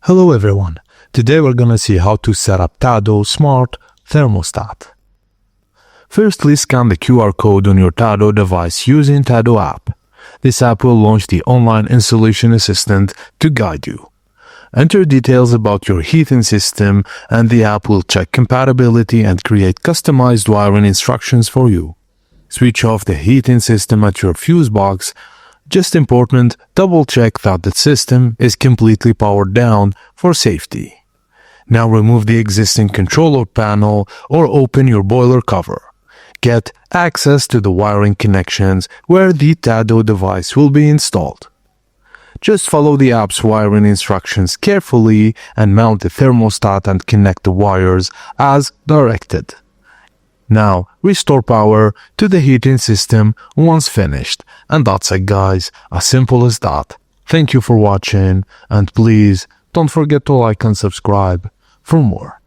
Hello everyone, today we're gonna see how to set up Tado Smart Thermostat. Firstly, scan the QR code on your Tado device using Tado app. This app will launch the online installation assistant to guide you. Enter details about your heating system and the app will check compatibility and create customized wiring instructions for you. Switch off the heating system at your fuse box. Just important, double check that the system is completely powered down for safety. Now remove the existing controller panel or open your boiler cover. Get access to the wiring connections where the Tado device will be installed. Just follow the app's wiring instructions carefully and mount the thermostat and connect the wires as directed. Now, restore power to the heating system once finished. And that's it guys, as simple as that. Thank you for watching and please don't forget to like and subscribe for more.